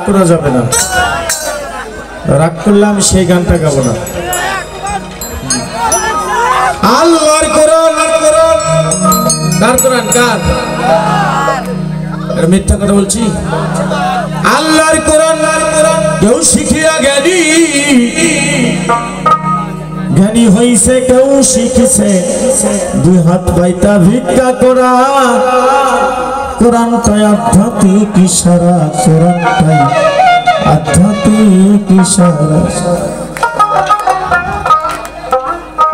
করা যাবে না, রাগ করলে আমি সেই গানটা গাবো না। আল্লাহর কোরআন কার কোরআন কার? মিথ্যা কথা বলছি? আল্লাহর কোরআন কেউ শিখিয়া জ্ঞানী, জ্ঞানী হইছে কেউ শিখিছে দুই হাত বাইতা ভিক্ষা করা। কোরআনটাই আধ্যাত্মিক ইশারা, কোরআনটাই আধ্যাত্মিক ইশারা।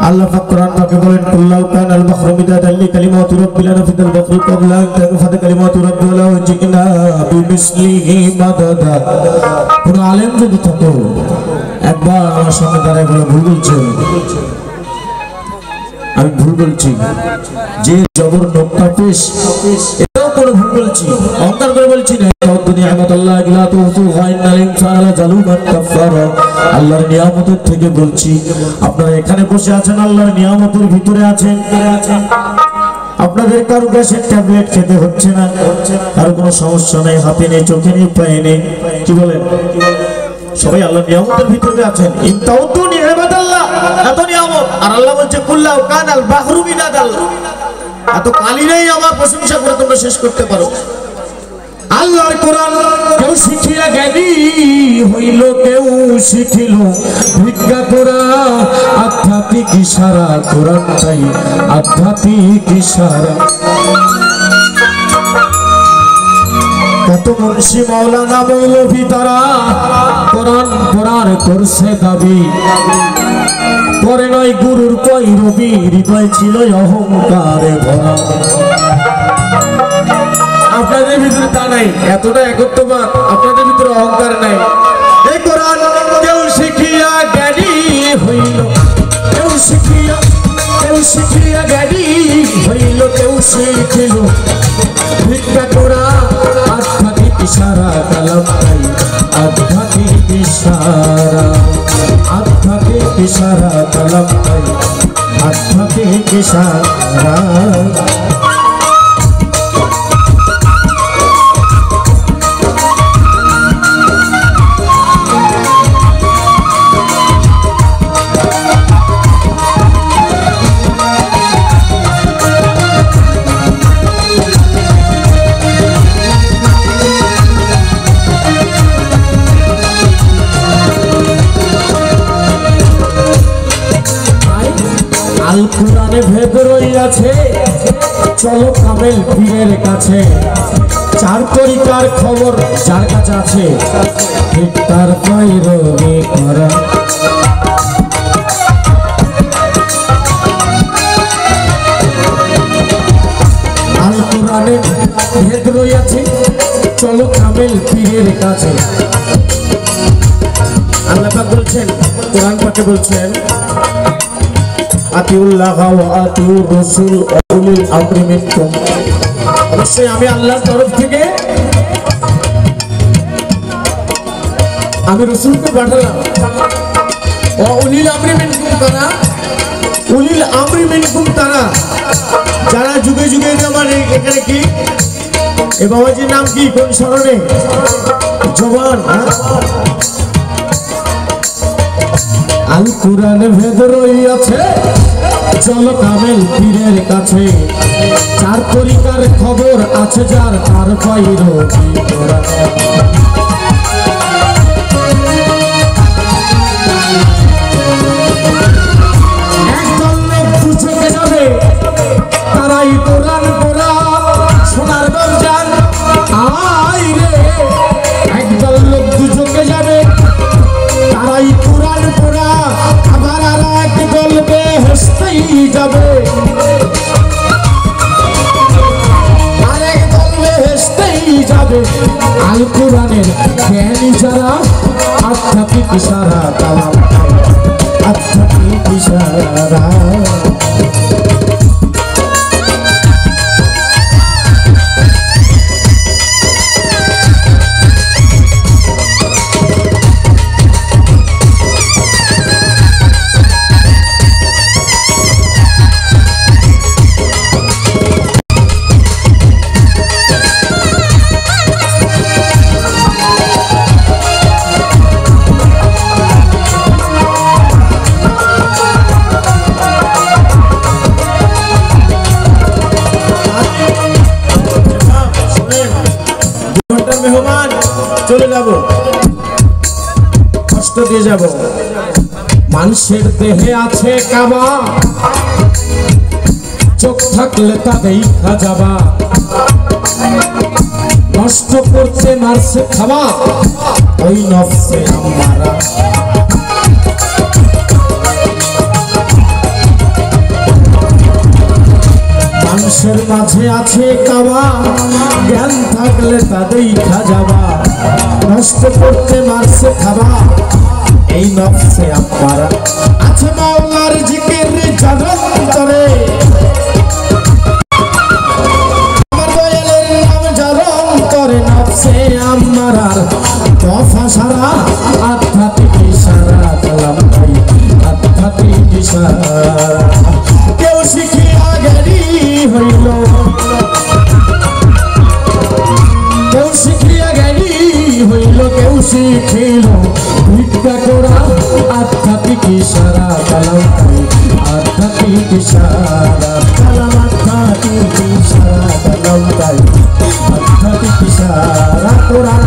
আল্লাহ পাক কোরআন পাকে বলেন কুল্লাউ কানাল বাহরু মিদাদান লিকালিমাতি রাব্বিল নাফিদাল বাহরু ক্বাবলা আন তানফাদা কালিমাতু রাব্বি ওয়া লাউ জিনা বিমিসলিহি মাদাদা। কোন আলেম যদি থাকো একবার আমার সামনে দাঁড়ায় বলে ভুল বলছো, আমি ভুল বলছি, যে জবর নোকতা পেশ এটাও কোনো ভুল বলছি, অহংকার করে বলছি না। আল্লাহর নিয়ামতের থেকে বলছি। আপনারা এখানে বসে আছেন, আল্লাহর নিয়ামতের ভিতরে আছেন। আপনাদের কারো গ্যাসের ট্যাবলেট খেতে হচ্ছে না, কারো কোনো সমস্যা নেই, হাতে নেই, চোখে নেই, পায়ে নেই। কি বলেন? সবাই আল্লাহর নিয়ামতের ভিতরে আছেন। ইনতাউতু নি'মাতাল্লাহ, এত নিয়ামত। আর আল্লাহ বলছে কুল্লাউ কানাল বাহরু মিদাদাল, এত কালি নেই আমার প্রশংসা করে তোমরা শেষ করতে পারো। আল্লাহর কোরআন কেউ শিখিয়া জ্ঞানী হইল, কেউ শিখিল ভিক্ষা করা। আধ্যাত্মিক ইশারা, কোরআনটাই আধ্যাত্মিক ইশারা। কত মুন্সি মাওলানা মৌলভী তারা কোরআন পড়ার করছে দাবি, পরে নয় গুরুর পৈরবী, হৃদয় ছিল অহংকারে ভরা। আপনাদের ভিতরে তা নাই, এতটা একত্ববাদ আপনাদের ভিতরে অহংকার নাই। এই কোরআন কেউ শিখিয়া জ্ঞানী হইল, কেউ শিখিয়া জ্ঞানী হইল, কেউ শিখিল ভিক্ষা করা। আধ্যাত্মিক ইশারা, কালামটাই আধ্যাত্মিক ইশারা, আধ্যাত্মিক ইশারা, কালামটাই আধ্যাত্মিক ইশারা। আল কোরআনে ভেদ রইয়াছে, চলো কামেল পীরের কাছে। চার তরিকার খবর যার কাছে আছে, ঠিক তার পৈরবী করা। আল কোরআনে ভেদ রইয়াছে, চলো কামেল পীরের কাছে। আল্লাহ পাক বলছেন, কোরআন পাকে বলছেন আতিউল্লাহ ওয়া আতিউর রাসূল ওয়া উলিল আমরি মিনকুম। অবশ্যই আমি আল্লাহর তরফ থেকে আমি রাসূলকে পাঠালাম। ওয়া উলিল আমরি মিনকুম তারা, উলিল আমরি মিনকুম তারা যারা যুগে যুগে আমার এখানে কি এ বাবাজির নাম কি, কোন স্মরণে জবান। আল কোরআনে ভেদ রইয়াছে, চলো কামেল পীরের কাছে। চার তরিকার খবর আছে যার, তার পৈরবী করা। একদল লোক দুচোখে যাবে, তারাই কোরআন পড়া। সোনার দরজান আই রে, একদল লোক দুচোখে যাবে, তারাই কোরআন পড়া। আবার আর এক দল বেহেশতেই যাবে, আরেক দল বেহেশতেই যাবে। আল কোরআনের জ্ঞানী যারা, আধ্যাত্মিক ইশারা, কালাম আধ্যাত্মিক ইশারা। চলে যাব, কষ্ট দিয়ে যাব। মানুষের দেহে আছে কাবা, চোখ থাকলে তা দেখা যাবা। নষ্ট করতে মারছে খাওয়া ওই নফসে আমারা। মানুষের মাঝে আছে কাবা, জ্ঞান থাকলে তা দেখা যাবা। নষ্ট করতে মারছে খাবা এই নফসে আমারা। আছে মাওলার জিকির জানান করে, আমার দয়ালের নাম জানান করে নফসে আমারার। দফা সারা আধ্যাত্মিক ইশারা, কালাম ভাই আধ্যাত্মিক ইশারা। কেউ শিখিয়া জ্ঞানী হইল, কেউ শিখিয়া জ্ঞানী হইল, কেউ শিখিল ভিক্ষা করা আধ্যাত্মিক ইশারা। কালাম ভাই আধ্যাত্মিক ইশারা, কালাম আধ্যাত্মিক ইশারা, কালাম ভাই আধ্যাত্মিক ইশারা। কোরআন